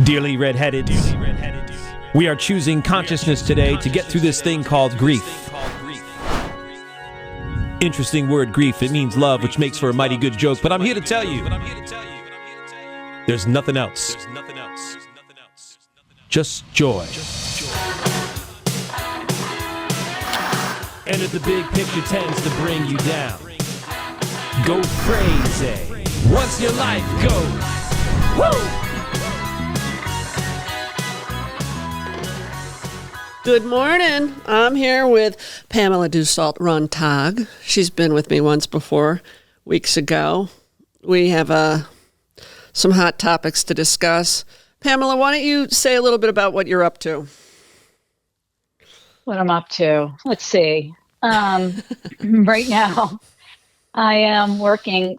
Dearly redheaded, we are choosing consciousness today to get through this thing called grief. Interesting word, grief. It means love, which makes for a mighty good joke. But I'm here to tell you, there's nothing else. Just joy. And if the big picture tends to bring you down, go crazy once your life goes. Woo! Good morning. I'm here with Pamela Dussault-Runtagh. She's been with me once before, weeks ago. We have some hot topics to discuss. Pamela, why don't you say a little bit about what you're up to? What I'm up to? Let's see. Right now, I am working,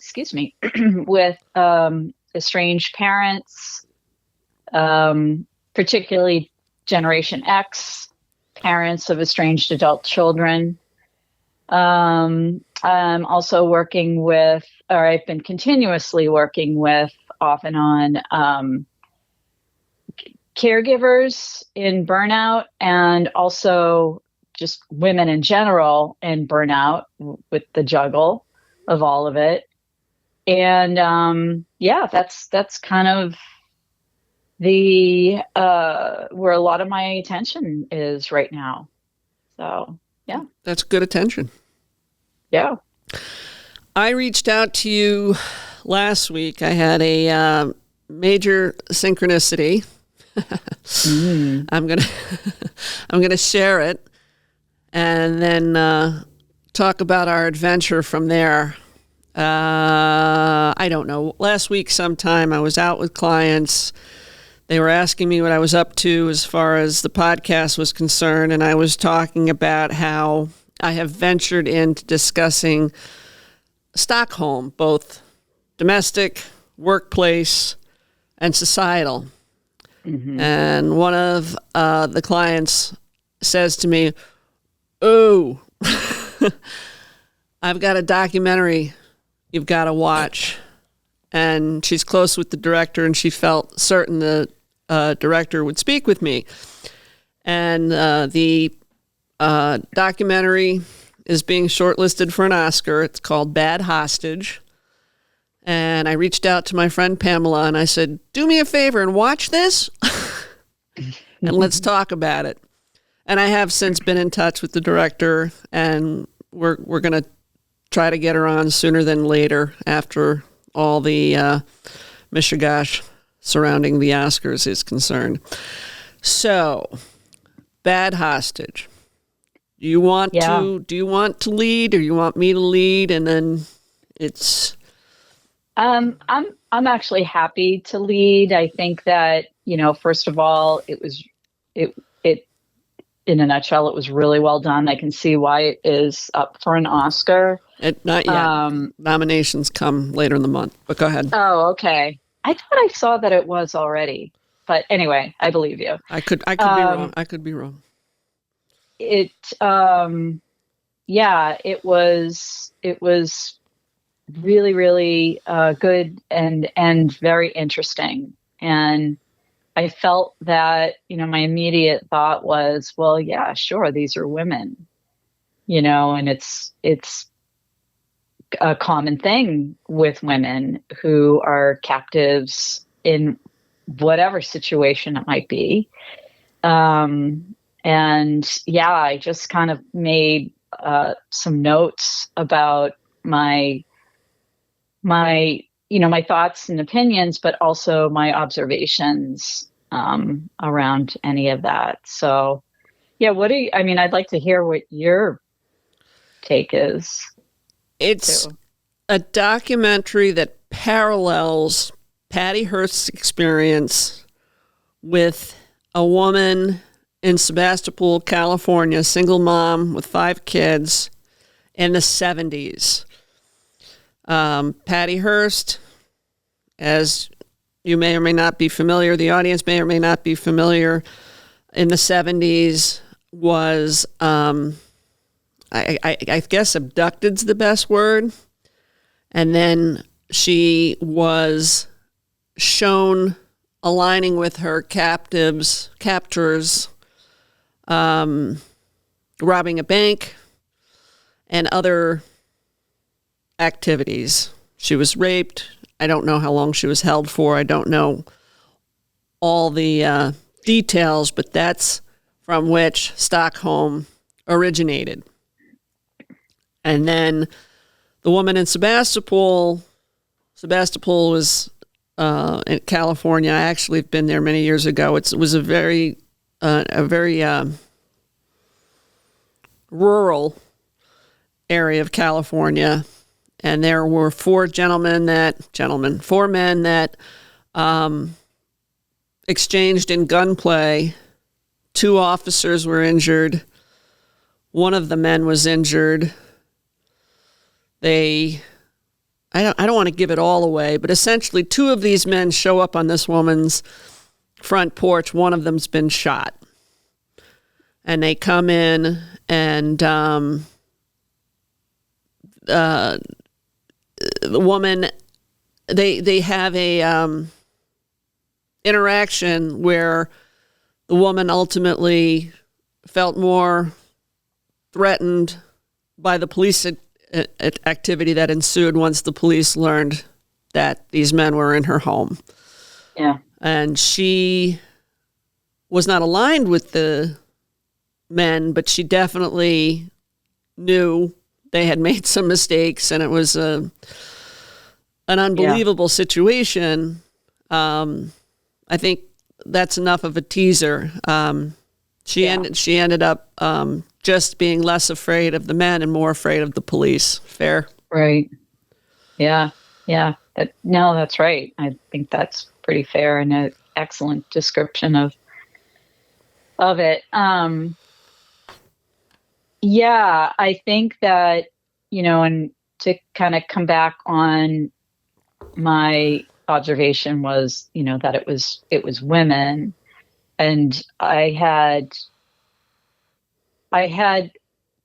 with estranged parents, particularly Generation X, parents of estranged adult children. I'm also working with, or I've been continuously working with, off and on, caregivers in burnout, and also just women in general in burnout, with the juggle of all of it. And that's kind of the where a lot of my attention is right now. So yeah, that's good attention. Yeah, I reached out to you last week. I had a major synchronicity. I'm gonna share it and then talk about our adventure from there. I don't know. Last week sometime I was out with clients. They were asking me what I was up to as far as the podcast was concerned, and I was talking about how I have ventured into discussing Stockholm, both domestic, workplace, and societal. Mm-hmm. And one of the clients says to me, "Oh, I've got a documentary you've got to watch." And she's close with the director, and she felt certain the director would speak with me. And the documentary is being shortlisted for an Oscar. It's called Bad Hostage. And I reached out to my friend Pamela, and I said, do me a favor and watch this, and let's talk about it. And I have since been in touch with the director, and we're going to try to get her on sooner than later after all the mishigash surrounding the Oscars is concerned. So, Bad Hostage. Do you want to lead, or you want me to lead? And then it's I'm actually happy to lead. I think that, first of all, it in a nutshell, it was really well done. I can see why it is up for an Oscar. Not yet. Nominations come later in the month, but go ahead. Oh, okay. I thought I saw that it was already, but anyway, I believe you. I could be wrong. I could be wrong. It was really, really good and very interesting. And I felt that, my immediate thought was, well, yeah, sure, these are women, and it's a common thing with women who are captives in whatever situation it might be. And yeah, I just kind of made some notes about my thoughts and opinions, but also my observations around any of that. So yeah, I'd like to hear what your take is. It's a documentary that parallels Patty Hearst's experience with a woman in Sebastopol, California, single mom with 5 kids in the 70s. Patty Hearst, as you may or may not be familiar, the audience may or may not be familiar, in the 70s was, I guess abducted's the best word. And then she was shown aligning with her captors, robbing a bank, and other activities. She was raped. I don't know how long she was held for. I don't know all the details, but that's from which Stockholm originated. And then the woman in Sebastopol was in California. I actually have been there many years ago. It was a very rural area of California, and there were four men that exchanged in gunplay. Two officers were injured. One of the men was injured. I don't want to give it all away, but essentially two of these men show up on this woman's front porch. One of them's been shot. And they come in and the woman, they have a interaction where the woman ultimately felt more threatened by the police activity that ensued once the police learned that these men were in her home. Yeah. And she was not aligned with the men, but she definitely knew they had made some mistakes, and it was an unbelievable situation. I think that's enough of a teaser. She ended up just being less afraid of the men and more afraid of the police. Fair? Right. Yeah. Yeah. That's right. I think that's pretty fair and an excellent description of it. Yeah, I think that, and to kind of come back on my observation was, that it was women, and I had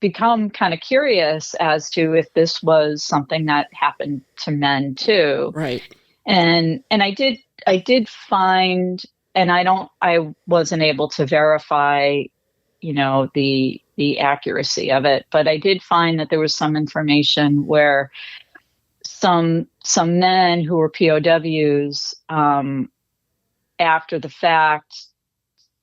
become kind of curious as to if this was something that happened to men too. Right. And I did find, and I wasn't able to verify, the accuracy of it, but I did find that there was some information where some men who were POWs, after the fact,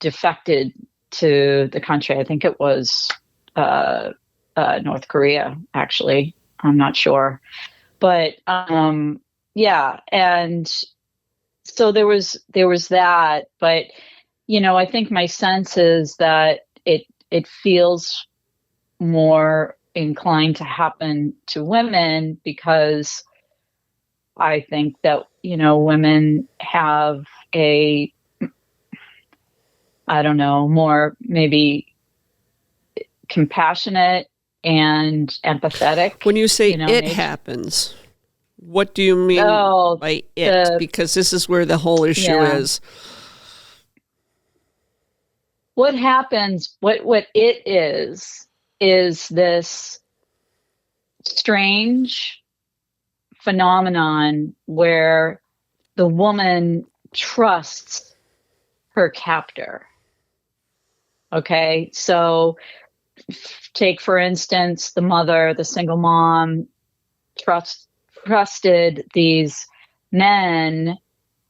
defected to the country. I think it was North Korea, actually. I'm not sure, but yeah, and so there was that. But I think my sense is that it feels more inclined to happen to women, because I think that women have a, I don't know, more maybe compassionate and empathetic. When you say it happens, what do you mean by it? Because this is where the whole issue is. What happens, what it is this strange phenomenon where the woman trusts her captor. Okay, so take, for instance, the mother, the single mom, trusted these men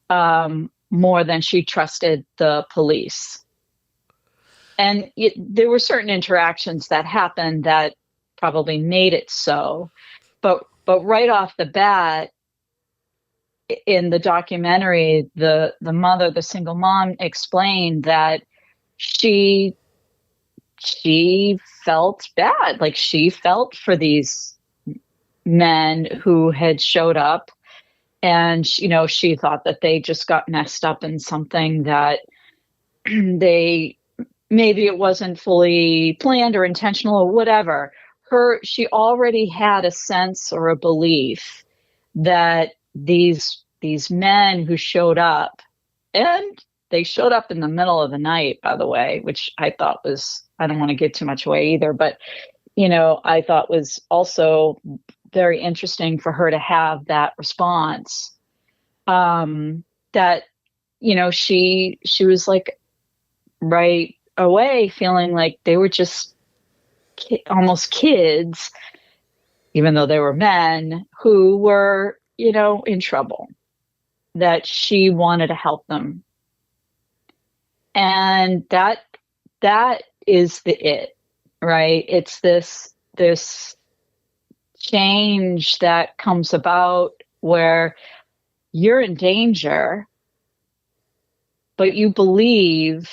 more than she trusted the police. And there were certain interactions that happened that probably made it so. But right off the bat, in the documentary, the mother, the single mom, explained that she felt bad. Like, she felt for these men who had showed up, and she thought that they just got messed up in something that maybe it wasn't fully planned or intentional or whatever. She already had a sense or a belief that these men who showed up, and they showed up in the middle of the night, by the way, which I thought was, I don't want to give too much away either, but I thought was also very interesting for her to have that response. That she was like right away feeling like they were just almost kids, even though they were men who were, in trouble, that she wanted to help them. And that is it, right? It's this change that comes about where you're in danger, but you believe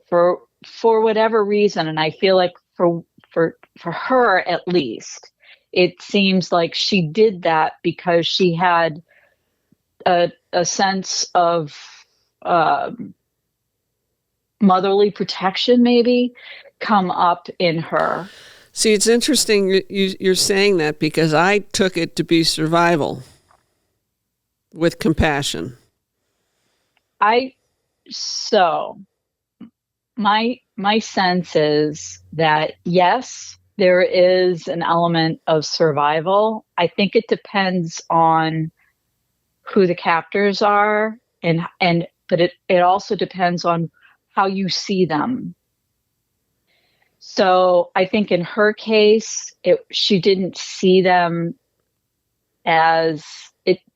for whatever reason, and I feel like for her at least, it seems like she did that because she had a sense of motherly protection maybe come up in her. See, it's interesting you're saying that, because I took it to be survival with compassion. My sense is that yes, there is an element of survival. I think it depends on who the captors are, but it also depends on how you see them. So I think in her case, she didn't see them as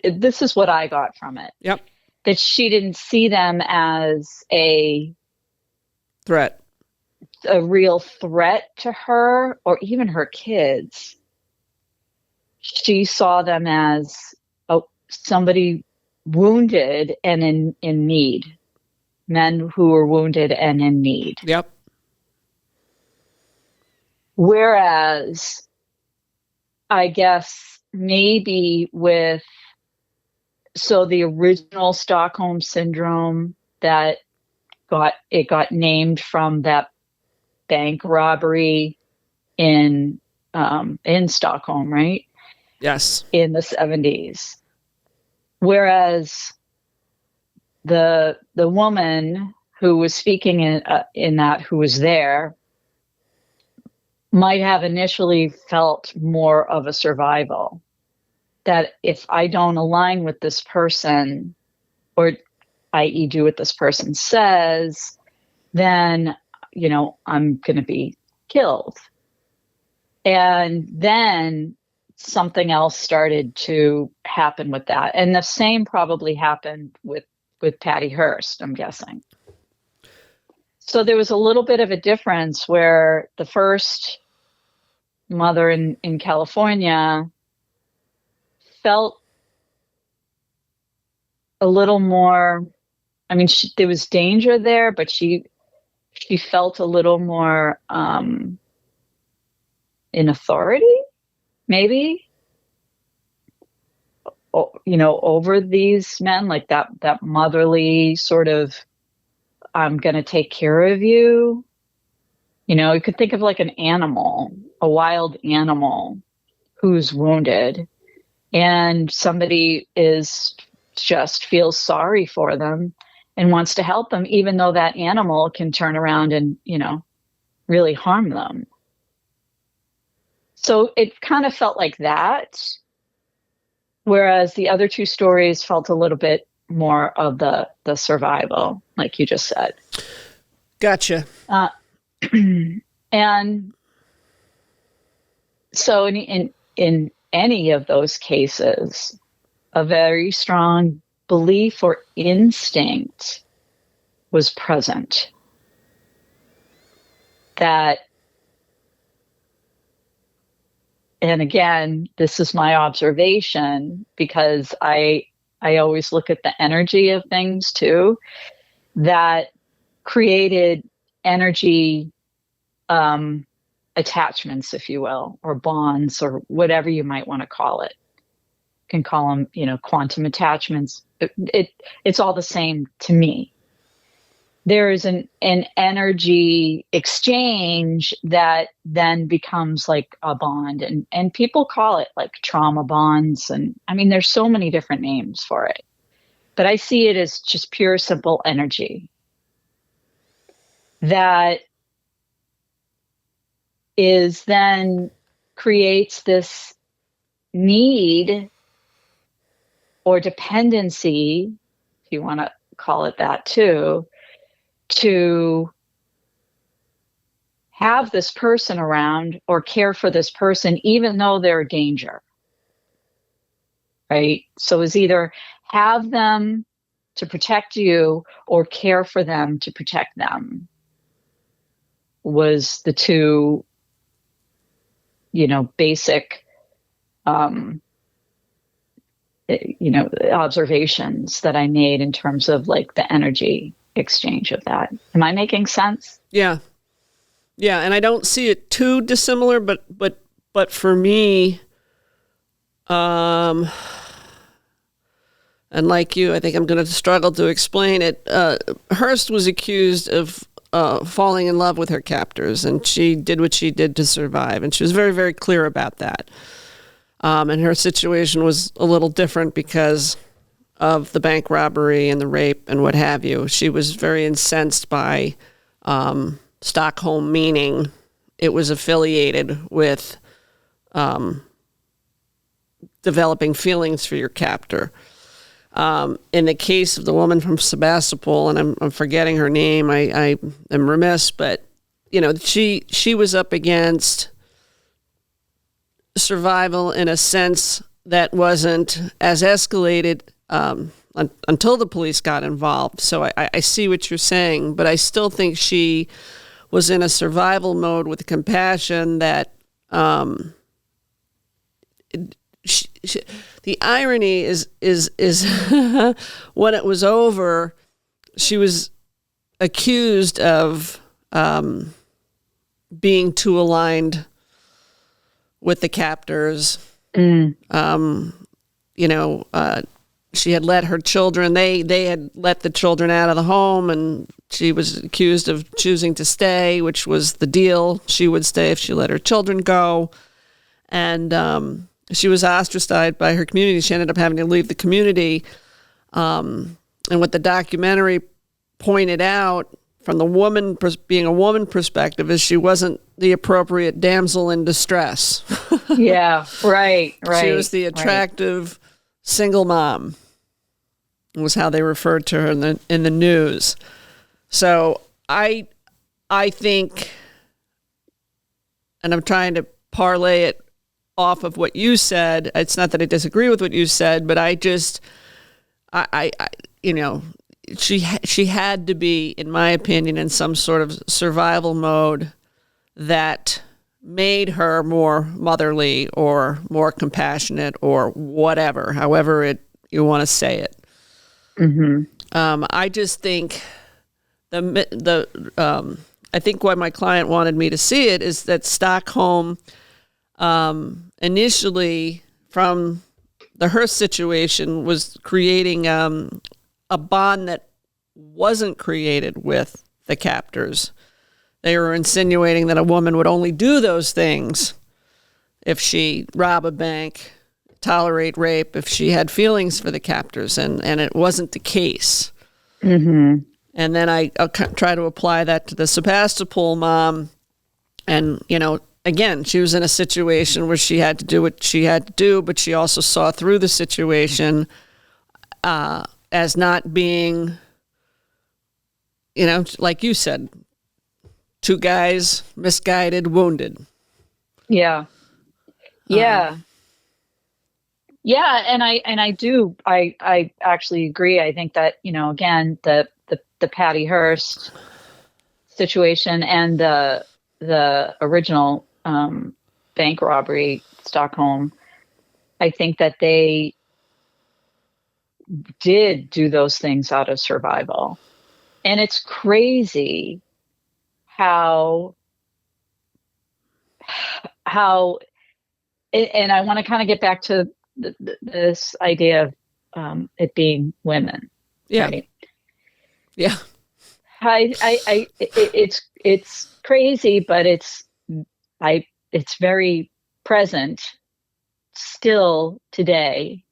this is what I got from it. Yep. That she didn't see them as a threat, a real threat to her or even her kids. She saw them as somebody wounded and in need. Men who were wounded and in need. Yep. Whereas, I guess maybe the original Stockholm Syndrome that got named from that bank robbery in Stockholm, right? Yes. In the 70s. Whereas the woman who was speaking in that, who was there, might have initially felt more of a survival. That if I don't align with this person, or i.e. do what this person says, then, I'm going to be killed. And then something else started to happen with that. And the same probably happened with Patty Hearst, I'm guessing. So there was a little bit of a difference where the first mother in California felt a little more, there was danger there, but she felt a little more in authority, maybe, over these men, like that motherly sort of, I'm going to take care of you. You could think of like an animal, a wild animal who's wounded, and somebody feels sorry for them and wants to help them, even though that animal can turn around and, really harm them. So it kind of felt like that. Whereas the other two stories felt a little bit more of the survival, like you just said. Gotcha. And so in any of those cases, a very strong belief or instinct was present that, and again, this is my observation because I always look at the energy of things too, that created energy attachments, if you will, or bonds, or whatever you might want to call it. You can call them, quantum attachments. It's all the same to me. There is an energy exchange that then becomes like a bond, and people call it like trauma bonds, and there's so many different names for it, but I see it as just pure, simple energy that then creates this need or dependency, if you want to call it that too, to have this person around or care for this person, even though they're a danger. Right? So it's either have them to protect you or care for them to protect them, was the two, basic, observations that I made in terms of like the energy exchange of that. Am I making sense? Yeah. Yeah. And I don't see it too dissimilar, but for me, and like you, I think I'm going to struggle to explain it. Hearst was accused of falling in love with her captors, and she did what she did to survive. And she was very, very clear about that. And her situation was a little different because of the bank robbery and the rape and what have you. She was very incensed by Stockholm, meaning it was affiliated with developing feelings for your captor. In the case of the woman from Sebastopol, and I'm forgetting her name, I am remiss, but she was up against survival in a sense that wasn't as escalated until the police got involved. So I see what you're saying, but I still think she was in a survival mode with compassion that the irony is when it was over, she was accused of being too aligned with the captors. She had let her children, they had let the children out of the home, and she was accused of choosing to stay, which was the deal. She would stay if she let her children go. And she was ostracized by her community. She ended up having to leave the community. And what the documentary pointed out from the woman, being a woman perspective, is she wasn't the appropriate damsel in distress. Yeah, right. She was the attractive single mom, was how they referred to her in the news. So I think, and I'm trying to parlay it off of what you said. It's not that I disagree with what you said, but she had to be, in my opinion, in some sort of survival mode that made her more motherly or more compassionate or whatever, however you want to say it. Mm-hmm. I just think I think why my client wanted me to see it is that Stockholm, initially from the Hearst situation, was creating a bond that wasn't created with the captors. They were insinuating that a woman would only do those things if she rob a bank, tolerate rape, if she had feelings for the captors, and it wasn't the case. Mm-hmm. And then I'll try to apply that to the Sebastopol mom. And, again, she was in a situation where she had to do what she had to do, but she also saw through the situation as not being, like you said, two guys, misguided, wounded. Yeah. Yeah. And I actually agree. I think that, again, the Patty Hearst situation and the original bank robbery, Stockholm, I think that they did do those things out of survival. And it's crazy how and I want to kind of get back to this idea of it being women. Yeah. Right? Yeah. It's crazy, but it's very present still today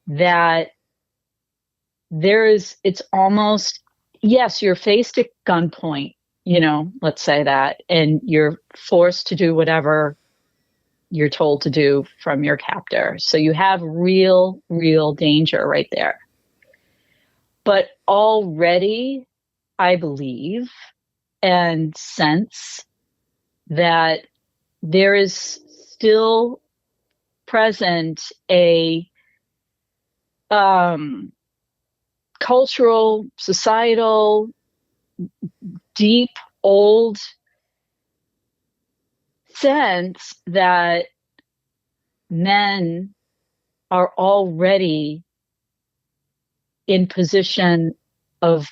that it's almost, yes, you're faced at gunpoint, let's say that, and you're forced to do whatever you're told to do from your captor. So you have real danger right there. But already I believe and sense that there is still present a cultural, societal, deep, old sense that men are already in position of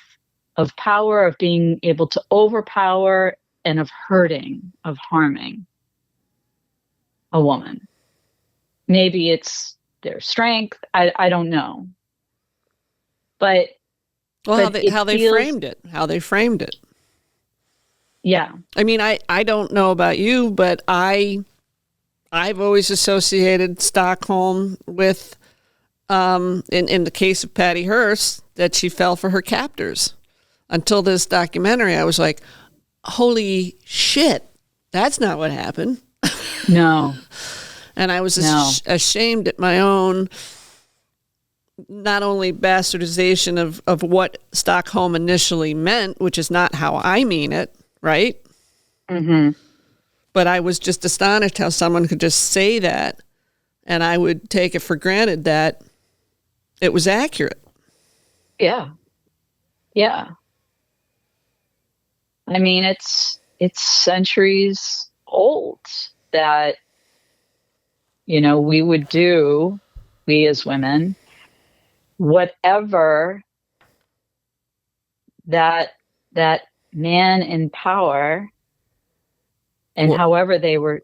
power, of being able to overpower, and of hurting, of harming a woman. Maybe it's their strength. I don't know. But Well, but how they framed it. How they framed it. Yeah. I mean, I don't know about you, but I've always associated Stockholm with, in the case of Patty Hearst, that she fell for her captors. Until this documentary, I was like, holy shit, that's not what happened. No. And I was ashamed at my own, not only bastardization of what Stockholm initially meant, which is not how I mean it, right? Mm-hmm. But I was just astonished how someone could just say that, and I would take it for granted that it was accurate. Yeah. Yeah. I mean, it's centuries old that, we would do, we as women, whatever that man in power and however they were,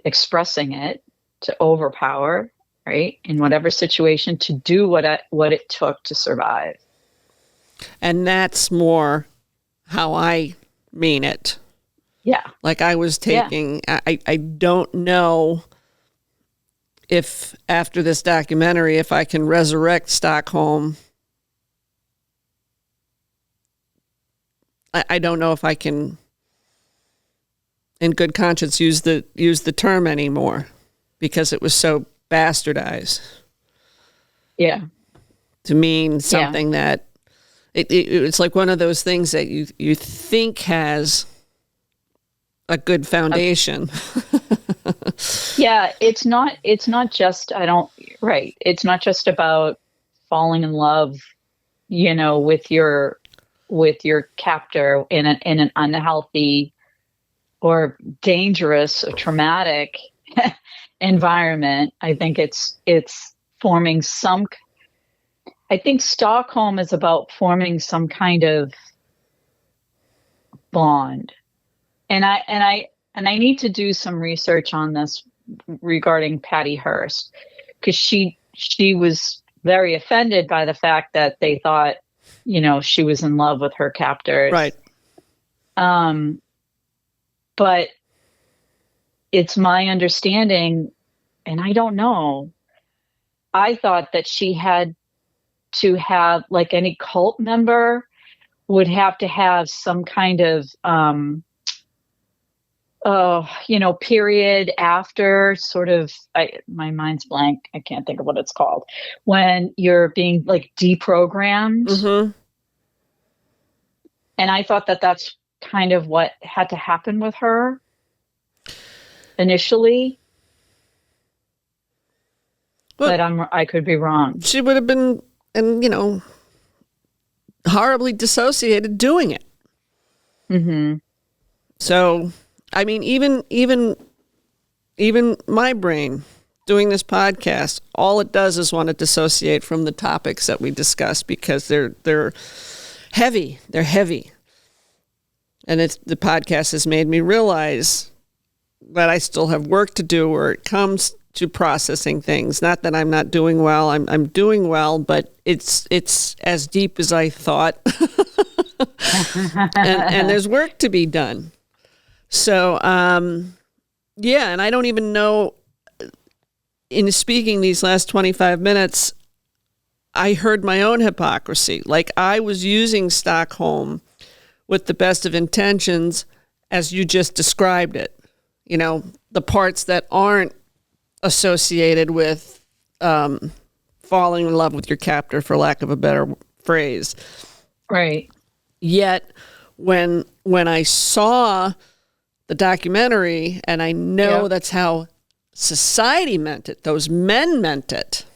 expressing it, to overpower, right? In whatever situation, to do what it took to survive. And that's more how I mean it. Yeah. Like I was taking, I don't know if after this documentary, if I can resurrect Stockholm. I don't know if I can, in good conscience, use the term anymore, because it was so bastardized. Yeah. To mean something that it's like one of those things that you think has a good foundation. Yeah, it's not just it's not just about falling in love, with your captor in an unhealthy or dangerous or traumatic environment. I think it's forming some. I think Stockholm is about forming some kind of bond, and I need to do some research on this regarding Patty Hearst, because she was very offended by the fact that they thought, she was in love with her captors. Right. But it's my understanding, and I don't know, I thought that she had to have, like any cult member would have to have some kind of, period after, sort of, my mind's blank. I can't think of what it's called. When you're being like deprogrammed. Mm-hmm. And I thought that that's kind of what had to happen with her initially. But I could be wrong. She would have been, and horribly dissociated doing it. Mm-hmm. So, I mean, even my brain doing this podcast, all it does is want to dissociate from the topics that we discuss, because they're heavy. They're heavy. And the podcast has made me realize that I still have work to do where it comes to processing things. Not that I'm not doing well. I'm doing well, but it's as deep as I thought. and there's work to be done. So, and I don't even know, in speaking these last 25 minutes, I heard my own hypocrisy. Like, I was using Stockholm with the best of intentions, as you just described it. The parts that aren't associated with falling in love with your captor, for lack of a better phrase. Right. Yet when I saw the documentary, and I know that's how society meant it, those men meant it,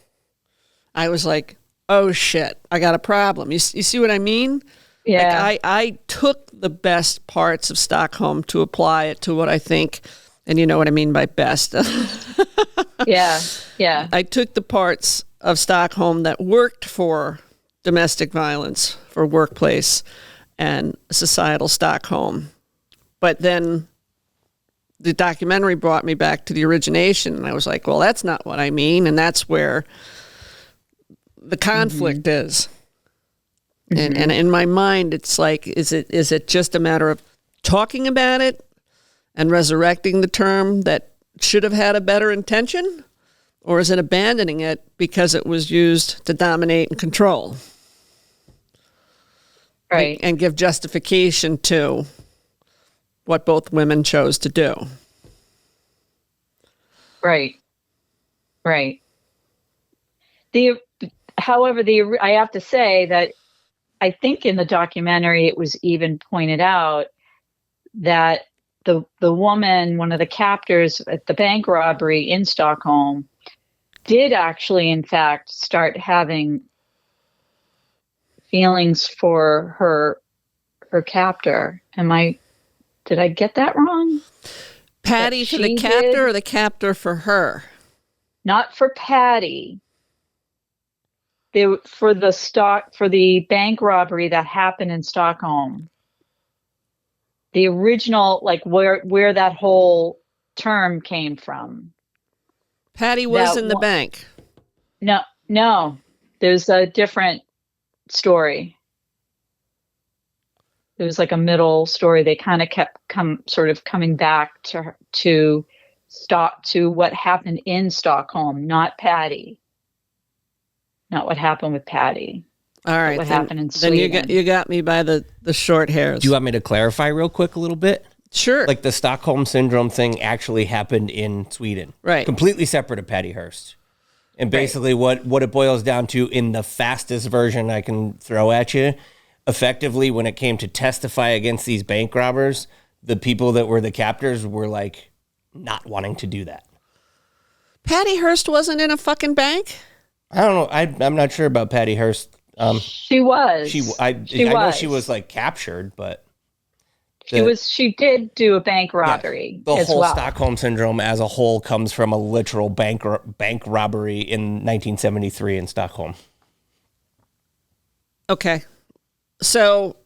I was like, oh shit, I got a problem. You see what I mean? Yeah. Like I took the best parts of Stockholm to apply it to what I think, and you know what I mean by best. Yeah. Yeah. I took the parts of Stockholm that worked for domestic violence, for workplace and societal Stockholm. But then the documentary brought me back to the origination, and I was like, well, that's not what I mean, and that's where the conflict is. And in my mind, it's like, is it just a matter of talking about it and resurrecting the term that should have had a better intention? Or is it abandoning it because it was used to dominate and control? Right. And give justification to what both women chose to do. Right. Right. However, I have to say that I think in the documentary it was even pointed out that the woman, one of the captors at the bank robbery in Stockholm, did actually, in fact, start having feelings for her captor. Did I get that wrong? Patty for the captor or the captor for her? Not for Patty. For the bank robbery that happened in Stockholm. The original, like where that whole term came from. Patty was in the bank. No. There's a different story. It was like a middle story. They kind of kept coming back to what happened in Stockholm, not Patty. Not what happened with Patty. All right. What happened in Sweden. Then you got me by the short hairs. Do you want me to clarify real quick a little bit? Sure. Like the Stockholm Syndrome thing actually happened in Sweden. Right. Completely separate of Patty Hearst. And basically what it boils down to in the fastest version I can throw at you, effectively when it came to testify against these bank robbers, the people that were the captors were like not wanting to do that. Patty Hearst wasn't in a fucking bank? I don't know. I'm not sure about Patty Hearst. She was. I know she was like captured, but she did do a bank robbery. The as whole well. Stockholm Syndrome as a whole comes from a literal bank robbery in 1973 in Stockholm. Okay. So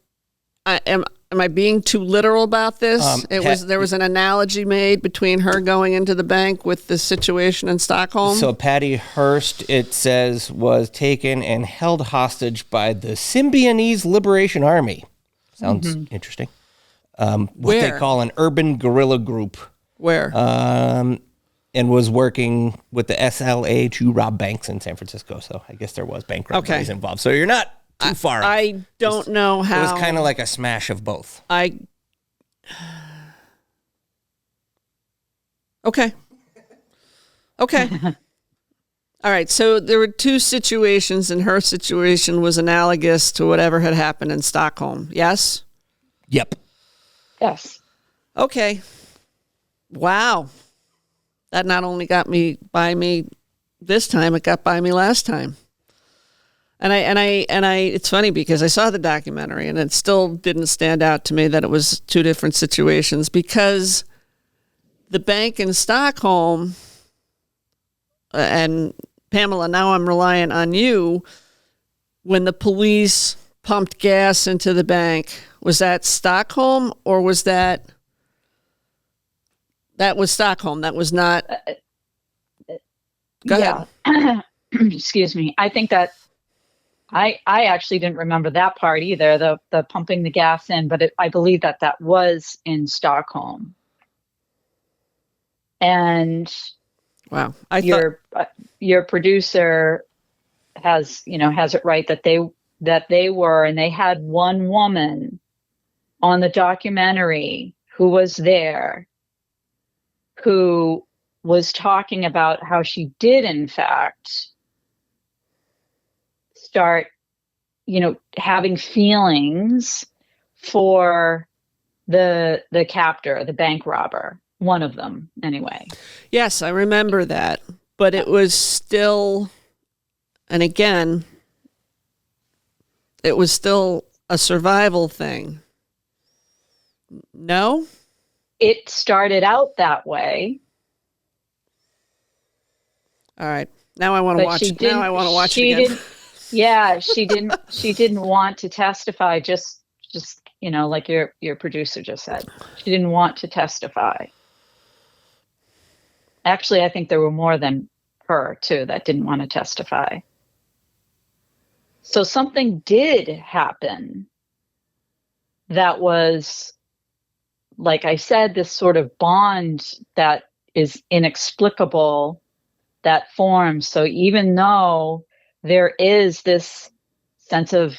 am I being too literal about this? There was an analogy made between her going into the bank with the situation in Stockholm. So Patty Hearst, it says, was taken and held hostage by the Symbionese Liberation Army. Sounds interesting. What they call an urban guerrilla group. Where? And was working with the SLA to rob banks in San Francisco. So I guess there was bank robberies involved. So you're not too far. I don't know how. It was kind of like a smash of both. Okay. All right. So there were two situations, and her situation was analogous to whatever had happened in Stockholm. Yes? Yep. Yes. Okay. Wow. That not only got me by me this time, it got by me last time. And I it's funny because I saw the documentary and it still didn't stand out to me that it was two different situations, because the bank in Stockholm, and Pamela, now I'm relying on you, when the police pumped gas into the bank, was that Stockholm or was that was Stockholm? That was not. Go ahead. Excuse me. I think that I actually didn't remember that part either, the pumping the gas in, but I believe that was in Stockholm. And wow, your producer has it right that they were, and they had one woman on the documentary who was there, who was talking about how she did in fact start having feelings for the captor, the bank robber, one of them anyway. Yes, I remember that. But it was still, and again, it was still a survival thing. No? It started out that way. All right. Now I want to watch it. Now I want to watch it again. Yeah, she didn't want to testify, just like your producer just said. She didn't want to testify. Actually, I think there were more than her too that didn't want to testify. So something did happen that was, like I said, this sort of bond that is inexplicable that forms. So even though there is this sense of,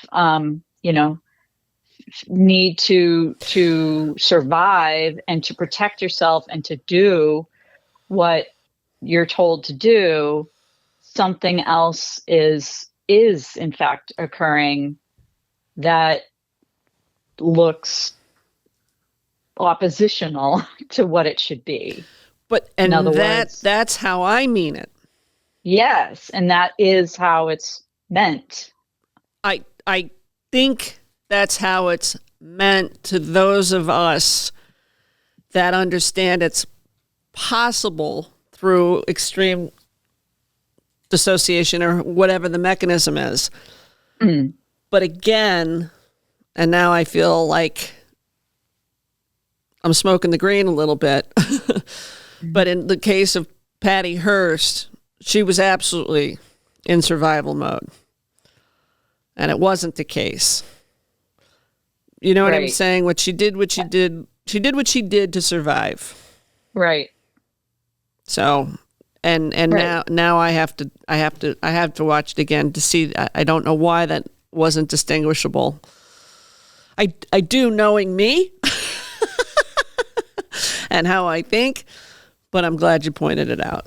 need to survive and to protect yourself and to do what you're told to do, something else is in fact occurring that looks oppositional to what it should be. But and that's how I mean it. Yes, and that is how it's meant. I think that's how it's meant to those of us that understand it's possible through extreme dissociation or whatever the mechanism is. Mm. But again, and now I feel like I'm smoking the green a little bit. But in the case of Patty Hearst, she was absolutely in survival mode. And it wasn't the case. You know what I'm saying? She did what she did to survive. Right. So, and right. now I have to watch it again to see. I don't know why that wasn't distinguishable. I do, knowing me and how I think, but I'm glad you pointed it out.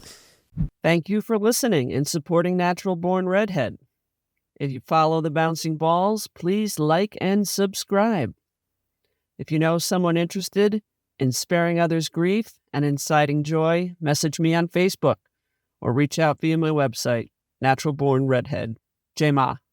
Thank you for listening and supporting Natural Born Redhead. If you follow the bouncing balls, please like and subscribe. If you know someone interested in sparing others grief and inciting joy, message me on Facebook or reach out via my website, Natural Born Redhead. J-Ma.